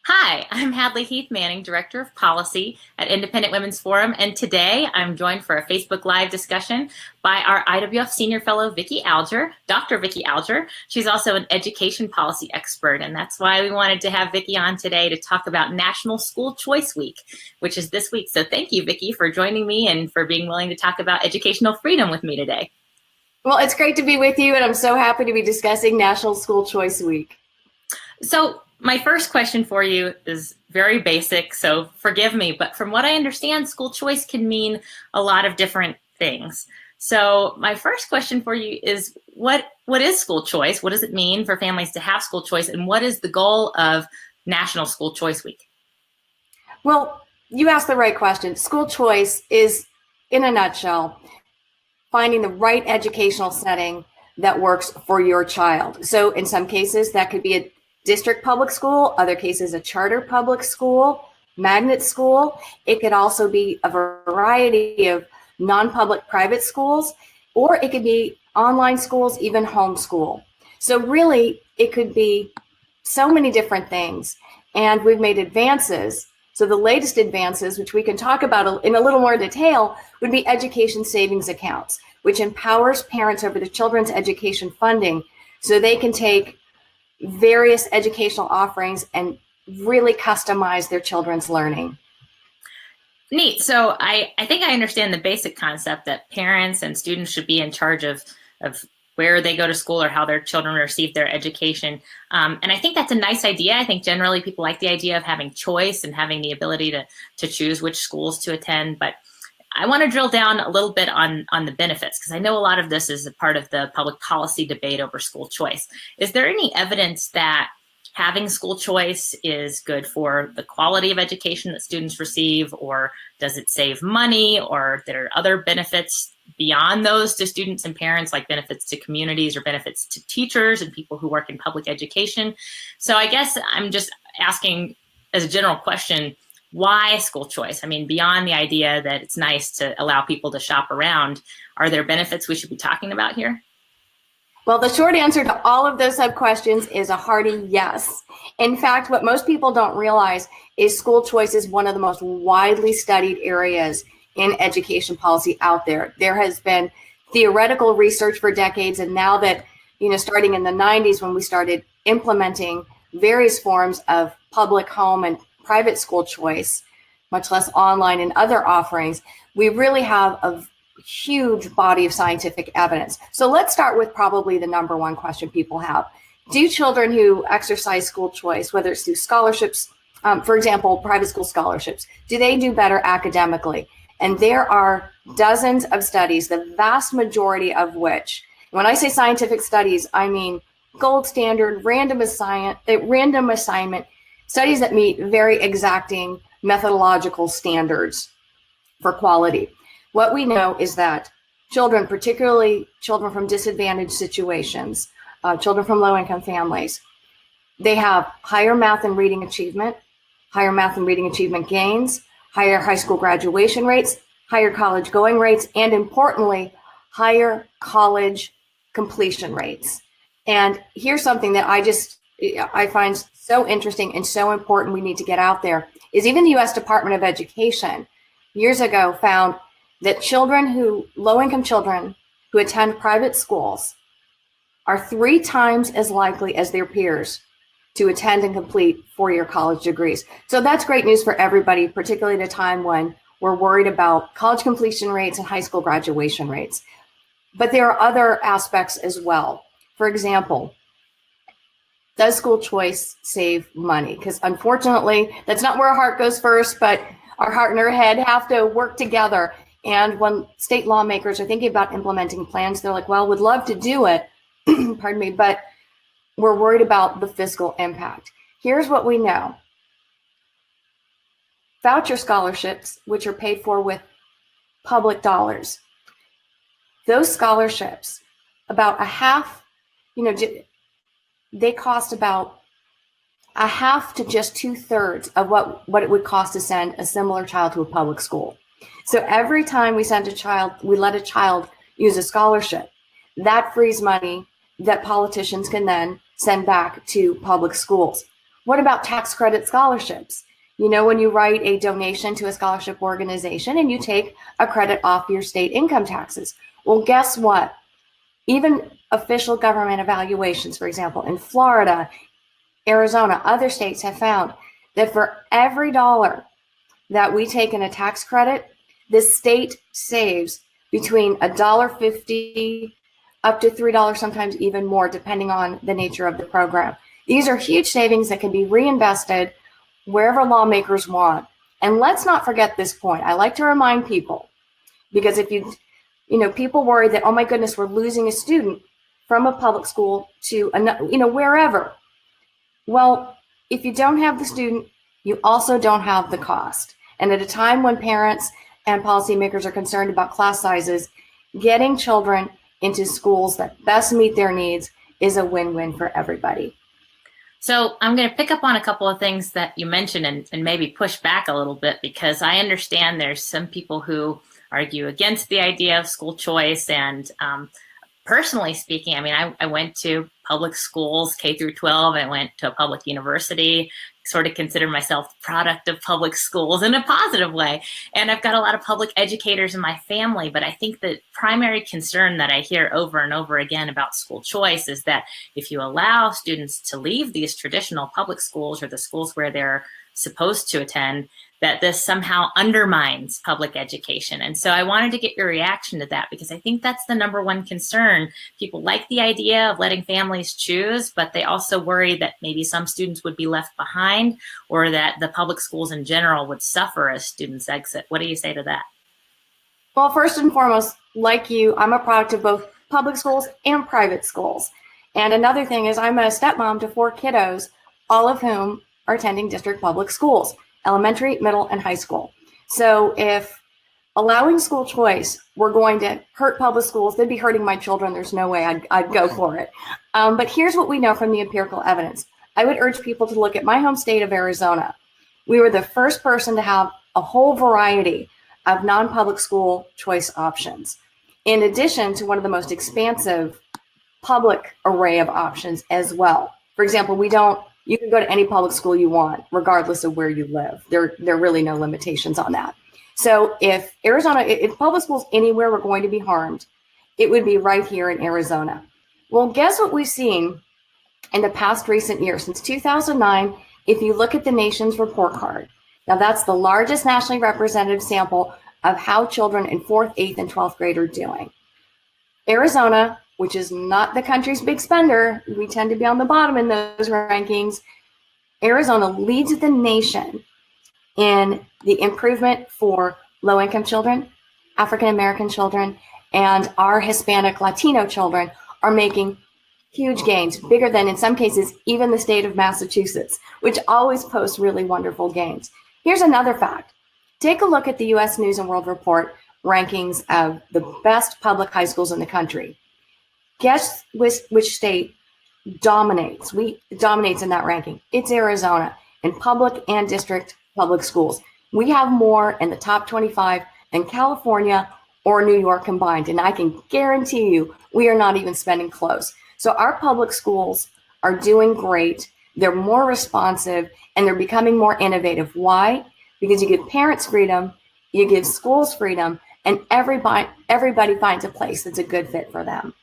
Hi, I'm Hadley Heath Manning, Director of Policy at Independent Women's Forum, and today I'm joined for a Facebook Live discussion by our IWF Senior Fellow, Vicki Alger, Dr. Vicki Alger. She's also an education policy expert, and that's why we wanted to have Vicki on today to talk about National School Choice Week, which is this week. So thank you, Vicki, for joining me and for being willing to talk about educational freedom with me today. Well, it's great to be with you, and I'm so happy to be discussing National School Choice Week. So my first question for you is very basic, so forgive me, but from what I understand, school choice can mean a lot of different things. So my first question for you is, what is school choice? What does it mean for families to have school choice? And what is the goal of National School Choice Week? Well, you asked the right question. School choice is, in a nutshell, finding the right educational setting that works for your child. So in some cases, that could be a district public school, other cases a charter public school, magnet school. It could also be a variety of non-public private schools, or it could be online schools, even homeschool. So really, it could be so many different things. And we've made advances. So the latest advances, which we can talk about in a little more detail, would be education savings accounts, which empowers parents over their children's education funding so they can take various educational offerings and really customize their children's learning. Neat. So I think I understand the basic concept that parents and students should be in charge of where they go to school or how their children receive their education. And I think that's a nice idea. I think generally people like the idea of having choice and having the ability to choose which schools to attend. But I want to drill down a little bit on the benefits, because I know a lot of this is a part of the public policy debate over school choice. Is there any evidence that having school choice is good for the quality of education that students receive, or does it save money, or there are other benefits beyond those to students and parents, like benefits to communities or benefits to teachers and people who work in public education? So I guess I'm just asking as a general question, why school choice? I mean, beyond the idea that it's nice to allow people to shop around, are there benefits we should be talking about here? Well, the short answer to all of those sub-questions is a hearty yes. In fact, what most people don't realize is school choice is one of the most widely studied areas in education policy out there. There has been theoretical research for decades, and now that, starting in the 90s when we started implementing various forms of public, home, and private school choice, much less online and other offerings, we really have a huge body of scientific evidence. So let's start with probably the number one question people have. Do children who exercise school choice, whether it's through scholarships, for example, private school scholarships, do they do better academically? And there are dozens of studies, the vast majority of which, when I say scientific studies, I mean gold standard, random assignment, studies that meet very exacting methodological standards for quality. What we know is that children, particularly children from disadvantaged situations, children from low-income families, they have higher math and reading achievement gains, higher high school graduation rates, higher college going rates, and importantly, higher college completion rates. And here's something that I find so interesting and so important we need to get out there, is even the U.S. Department of Education years ago found that low-income children who attend private schools are 3 times as likely as their peers to attend and complete 4-year college degrees. So that's great news for everybody, particularly at a time when we're worried about college completion rates and high school graduation rates. But there are other aspects as well. For example, does school choice save money? Because unfortunately, that's not where our heart goes first, but our heart and our head have to work together. And when state lawmakers are thinking about implementing plans, they're like, well, we'd love to do it, pardon me, but we're worried about the fiscal impact. Here's what we know. Voucher scholarships, which are paid for with public dollars, those scholarships, about a half, they cost about a half to just 2/3 of what it would cost to send a similar child to a public school. So every time we let a child use a scholarship, that frees money that politicians can then send back to public schools. What about tax credit scholarships? You know, when you write a donation to a scholarship organization and you take a credit off your state income taxes. Well, guess what? Even official government evaluations, for example, in Florida, Arizona, other states have found that for every dollar that we take in a tax credit, the state saves between $1.50 up to $3, sometimes even more, depending on the nature of the program. These are huge savings that can be reinvested wherever lawmakers want. And let's not forget this point. I like to remind people, because if people worry that, oh my goodness, we're losing a student from a public school to wherever. Well, if you don't have the student, you also don't have the cost. And at a time when parents and policymakers are concerned about class sizes, getting children into schools that best meet their needs is a win-win for everybody. So I'm going to pick up on a couple of things that you mentioned and maybe push back a little bit, because I understand there's some people who argue against the idea of school choice. And personally speaking, I mean, I went to public schools, K through 12. I went to a public university, sort of consider myself the product of public schools in a positive way. And I've got a lot of public educators in my family, but I think the primary concern that I hear over and over again about school choice is that if you allow students to leave these traditional public schools or the schools where they're supposed to attend, that this somehow undermines public education. And so I wanted to get your reaction to that, because I think that's the number one concern. People like the idea of letting families choose, but they also worry that maybe some students would be left behind, or that the public schools in general would suffer as students exit. What do you say to that? Well, first and foremost, like you, I'm a product of both public schools and private schools. And another thing is I'm a stepmom to 4 kiddos, all of whom are attending district public schools, elementary, middle, and high school. So if allowing school choice were going to hurt public schools, they'd be hurting my children. There's no way I'd go for it. But here's what we know from the empirical evidence. I would urge people to look at my home state of Arizona. We were the first person to have a whole variety of non-public school choice options, in addition to one of the most expansive public array of options as well. For example, you can go to any public school you want, regardless of where you live. There are really no limitations on that. So if public schools anywhere were going to be harmed, it would be right here in Arizona. Well, guess what we've seen in the past recent years, since 2009, if you look at the nation's report card. Now that's the largest nationally representative sample of how children in 4th, 8th, and 12th grade are doing. Arizona, which is not the country's big spender, we tend to be on the bottom in those rankings. Arizona leads the nation in the improvement for low-income children, African-American children, and our Hispanic Latino children are making huge gains, bigger than, in some cases, even the state of Massachusetts, which always posts really wonderful gains. Here's another fact. Take a look at the U.S. News and World Report rankings of the best public high schools in the country. Guess which state dominates in that ranking? It's Arizona, in public and district public schools. We have more in the top 25 than California or New York combined, and I can guarantee you we are not even spending close. So our public schools are doing great. They're more responsive, and they're becoming more innovative. Why? Because you give parents freedom, you give schools freedom, and everybody finds a place that's a good fit for them.